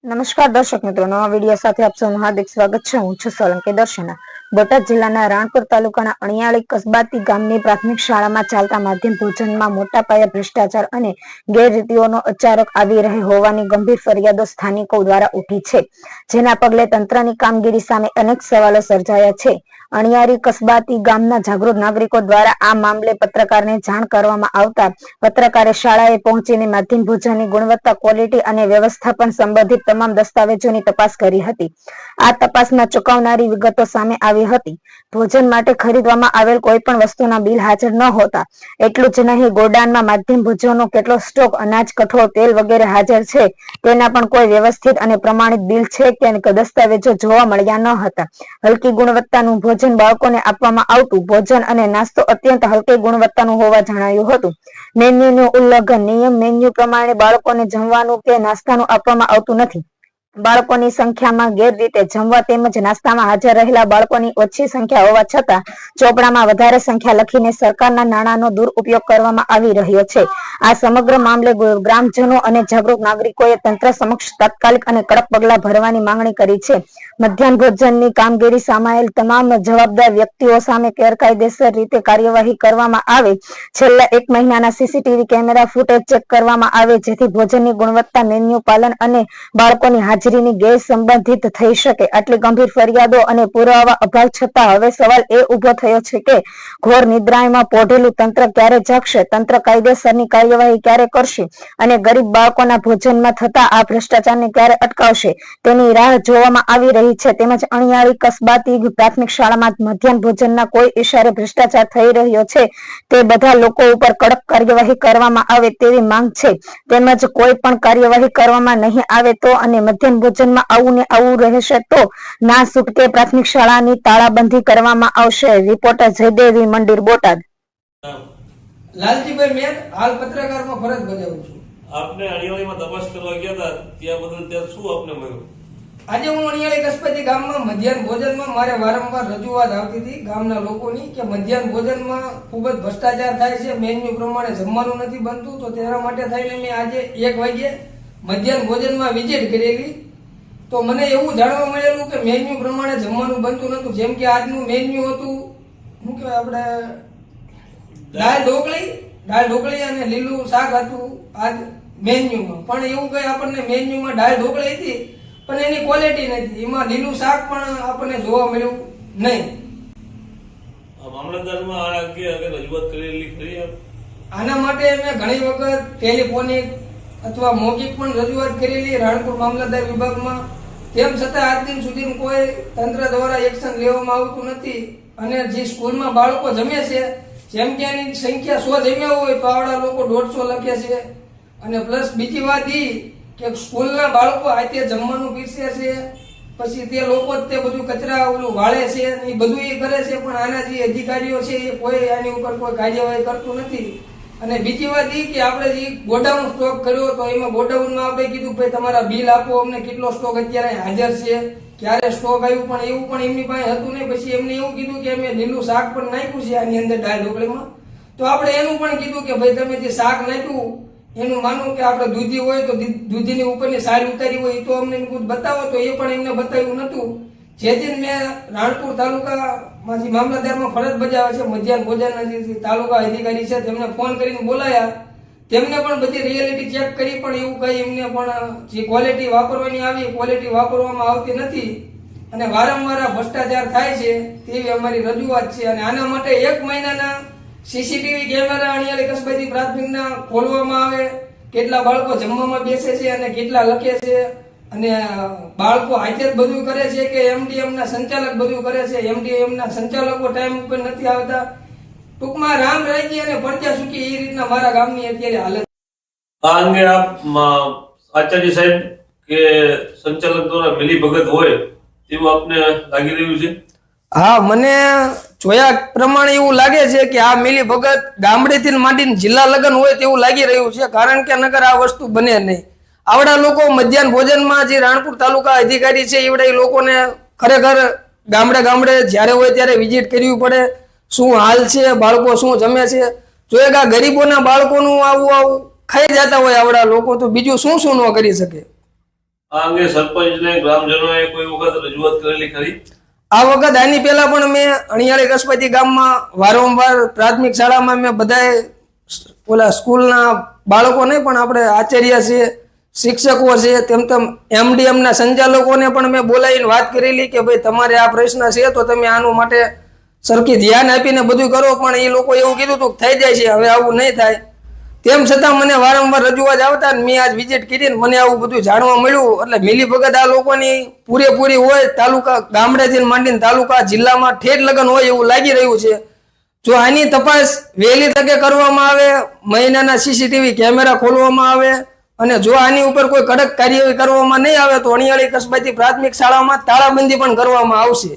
નમસ્કાર દર્શક મિત્રો, નવા વિડીયો સાથે આપ સૌનું હાર્દિક સ્વાગત છે. હું છું સોલંકી દર્શના. બોટાદ જિલ્લાના રાણપુર તાલુકાના અણિયાળી કસબાતી ગામની પ્રાથમિક શાળામાં ચાલતા માધ્યમ ભોજનમાં મોટા પાયે ભ્રષ્ટાચાર અને ગેરરીતિઓનો અચાનક આવી રહી હોવાની ગંભીર ફરિયાદો સ્થાનિકો દ્વારા ઉઠી છે, જેના પગલે તંત્રની કામગીરી સામે અનેક સવાલો સર્જાયા છે. અણિયાળી કસબાતી ગામના જાગૃત નાગરિકો દ્વારા આ મામલે પત્રકારને જાણ કરવામાં આવતા પત્રકારે શાળાએ પહોંચીને માધ્યમ ભોજનની ગુણવત્તા, ક્વોલિટી અને વ્યવસ્થાપન સંબંધિત તમામ દસ્તાવેજોની તપાસ કરી હતી. આ તપાસમાં ચોંકાવનારી વિગતો સામે આવી હતી. ભોજન માટે ખરીદવામાં આવેલ કોઈ પણ વસ્તુના બિલ હાજર ન હોતા, એટલું જ નહીં, ગોડાઉનમાં માધ્યમ ભોજનનો કેટલો સ્ટોક, અનાજ, કઠોળ, તેલ વગેરે હાજર છે તેના પણ કોઈ વ્યવસ્થિત અને પ્રમાણિત બિલ છે કે દસ્તાવેજો જોવા મળ્યા ન હતા. હલકી ગુણવત્તાનું ભોજન બાળકોને આપવામાં આવતું. ભોજન અને નાસ્તો અત્યંત હલકી ગુણવત્તાનું હોવા જણાયું હતું. મેન્યુનું ઉલ્લંઘન. નિયમ મેન્યુ પ્રમાણે બાળકોને જમવાનું કે નાસ્તાનું આપવામાં આવતું નથી. બાળકોની સંખ્યામાં ગેરરીતે જમવા તેમજ નાસ્તામાં હાજર રહેલા બાળકોની ઓછી સંખ્યા હોવા છતાં ચોપડામાં વધારે સંખ્યા લખીને સરકારના નાણાંનો દુરુપયોગ કરવામાં આવી રહ્યો છે. આ સમગ્ર મામલે ગ્રામજનો અને જાગૃત નાગરિકોએ તંત્ર સમક્ષ તાત્કાલિક અને કડક પગલાં ભરવાની માંગણી કરી છે. મધ્યાહન ભોજનની કામગીરી સામેલ તમામ જવાબદાર વ્યક્તિઓ સામે ગેરકાયદેસર રીતે કાર્યવાહી કરવામાં આવે. છેલ્લા 1 મહિનાના સીસીટીવી કેમેરા ફૂટેજ ચેક કરવામાં આવે, જેથી ભોજનની ગુણવત્તા, મેન્યુ પાલન અને બાળકોની હાજરીની ગેર સંબંધિત થઈ શકે. આટલી ગંભીર ફરિયાદો અને પુરાવા અભાવ છતાં હવે સવાલ એ ઉભો થયો છે કે ઘોર નિદ્રામાં પોઢેલું તંત્ર ક્યારે જાગશે? તંત્ર કાયદેસરની કાર્યવાહી ક્યારે કરશે અને ગરીબ બાળકોના ભોજનમાં થતા આ ભ્રષ્ટાચારને ક્યારે અટકાવશે તેની રાહ જોવામાં આવી રહી છે. તેમજ અણિયાળી કસબાતી પ્રાથમિક શાળામાં મધ્યાહન ભોજનના કોઈ ઇશારે ભ્રષ્ટાચાર થઈ રહ્યો છે તે બધા લોકો ઉપર કડક કાર્યવાહી કરવામાં આવે તેવી માંગ છે. તેમજ કોઈ પણ કાર્યવાહી કરવામાં નહીં આવે તો અને મધ્યાહન ભોજનમાં આવું ને આવું રહેશે તો ના છૂટકે પ્રાથમિક શાળાની તાળાબંધી કરવામાં આવશે. રિપોર્ટર જયદેવી મંદિર, બોટાદ. લાલજીભાઈ મેર, હાલ પત્રકારમાં ફરજ બજાવું છું. આપને અણિયાળીમાં તપાસ કરવા ગયા હતા, ત્યાં શું આપને મળ્યું? આજે હું અણિયાળી કસબાતી ગામમાં મધ્યાહન ભોજનમાં મારે વારંવાર રજૂઆત આવતી હતી ગામના લોકોની કે મધ્યાહન ભોજનમાં ખૂબ જ ભ્રષ્ટાચાર થાય છે, મેન્યુ પ્રમાણે જમવાનું નથી બનતું. તો તેના માટે થઈને મેં આજે 1 વાગ્યે મધ્યાહન ભોજનમાં વિઝિટ કરેલી. તો મને એવું જાણવા મળેલું કે મેન્યુ પ્રમાણે જમવાનું બનતું નતું. જેમ કે આજનું મેન્યુ હતું, શું કહેવાય, આપણે દાળ ઢોકળી અને લીલું શાક હતું આજ મેન્યુમાં. પણ એવું કઈ આપણને મેન્યુમાં દાળ ઢોકળી હતી પણ એની ક્વોલિટી નથી. એમાં લીલું શાક પણ આપણને જોવા મળ્યું નહીં. મામલતદારમાં રજૂઆત કરેલી ખરી? આના માટે મેં ઘણી વખત ટેલિફોનિક અથવા મૌખિક પણ રજૂઆત કરેલી રાણપુર મામલતદાર વિભાગમાં. તેમ છતાં આજ દિન સુધી કોઈ તંત્ર દ્વારા એક્શન લેવામાં આવતું નથી. અને જે સ્કૂલમાં બાળકો જમે છે, જેમ કે એની સંખ્યા 100 જમ્યા હોય તો આવડા લોકો 150 લખે છે. અને પ્લસ બીજી વાત એ કે સ્કૂલના બાળકો આતે જમવાનું પીરસે છે, પછી તે લોકો તે બધું કચરા ઓલું વાળે છે, એ બધું એ કરે છે. પણ આના જે અધિકારીઓ છે એ કોઈ આની ઉપર કોઈ કાર્યવાહી કરતું નથી. અને બીજી વાત એ કે આપણે જે ગોડાઉન સ્ટોક કર્યો તો એમાં ગોડાઉનમાં આપણે કીધું ભાઈ તમારા બિલ આપો, અમને કેટલો સ્ટોક અત્યારે હાજર છે, ક્યારે સ્ટોક આવ્યું, પણ એવું પણ એમની પાસે હતું નહીં. પછી એમને એવું કીધું કે અમે લીલું શાક પણ નાખ્યું છે આની અંદર દાળ ઢોકળીમાં. તો આપણે એનું પણ કીધું કે ભાઈ તમે જે શાક નાખ્યું એનું માનું કે આપણે દૂધી હોય તો દૂધીની ઉપરની સાલ ઉતારી હોય એ તો અમને બતાવો. તો એ પણ એમને બતાવ્યું નતું. જેથી મેં રાણપુર તાલુકામાં જે મામલતદારમાં ફરજ બજાવે છે, મધ્યાહન ભોજનના જે તાલુકા અધિકારી છે તેમને ફોન કરીને બોલાયા. તેમને પણ બધી રિયાલિટી ચેક કરી, પણ એવું કઈ એમને પણ જે ક્વોલિટી વાપરવાની આવી ક્વોલિટી વાપરવામાં આવતી નથી. અને વારંવાર આ ભ્રષ્ટાચાર થાય છે તેવી અમારી રજૂઆત છે. અને આના માટે 1 મહિનાના સીસીટીવી કેમેરા અણિયાળી કસબાતી પ્રાથમિકના ખોલવામાં આવે, કેટલા બાળકો જમવામાં બેસે છે અને કેટલા લખે છે, અને બાળકો હાથે જ બધું કરે છે કે એમડીએમ ના સંચાલક બધું કરે છે. એમડીએમ ના સંચાલકો ટાઈમ ઉપર નથી આવતા. ટૂંકમાં રામ રાજ્ય અને પડ્યા સૂકી એ રીતના મારા ગામની અત્યારે હાલત. આ અંગે આપ આચાર્ય સાહેબ કે સંચાલક દ્વારા મિલી ભગત હોય તેવું આપને લાગી રહ્યું છે? હા, મને જોયા પ્રમાણે એવું લાગે છે કે આ મિલી ભગત ગામડેથી માંડીને જિલ્લા લગન હોય તેવું લાગી રહ્યું છે. કારણ કે નકર આ વસ્તુ બને નહીં. આવડા લોકો મધ્યાહન ભોજનમાં જે રાણપુર તાલુકા અધિકારી છે એવડા એ લોકોને ખરેખર ગામડે જ્યારે હોય ત્યારે વિઝિટ કરવી પડે. શું હાલ છે, બાળકો શું જમે છે. જો એક આ ગરીબોના બાળકોનું આવું ખાઈ જતા હોય આવડા લોકો, તો બીજું શું શું ન કરી શકે? આ અંગે સરપંચને ગ્રામજનોએ કોઈ વખત રજૂઆત કરેલી ખરી? આ વખત આની પહેલા પણ મેં અણિયાળી કસબાતી ગામમાં વારંવાર પ્રાથમિક શાળામાં મેં બધાએ ઓલા સ્કૂલના બાળકો નહીં પણ આપણે આચાર્ય છે, શિક્ષકો છે, તેમ MDM ના સંચાલકોને પણ મેં બોલાવીને વાત કરેલી કે ભાઈ તમારે આ પ્રશ્ન છે તો તમે આનું માટે સરખી ધ્યાન આપીને બધું કરો, પણ એ લોકો એવું કીધું હતું થઈ જાય છે, હવે આવું નહીં થાય. તેમ છતાં મને વારંવાર રજૂઆત આવતા ને મેં આજ વિઝિટ કરીને મને આવું બધું જાણવા મળ્યું. એટલે મિલીભગત આ લોકોની પૂરેપૂરી હોય, તાલુકા ગામડેથી માંડીને તાલુકા જિલ્લામાં ઠેઠ લગન હોય એવું લાગી રહ્યું છે. જો આની તપાસ વહેલી તકે કરવામાં આવે, મહિનાના CCTV કેમેરા ખોલવામાં આવે અને જો આની ઉપર કોઈ કડક કાર્યવાહી કરવામાં નહીં આવે તો અણિયાળી કસબાતી પ્રાથમિક શાળામાં તાળાબંધી પણ કરવામાં આવશે.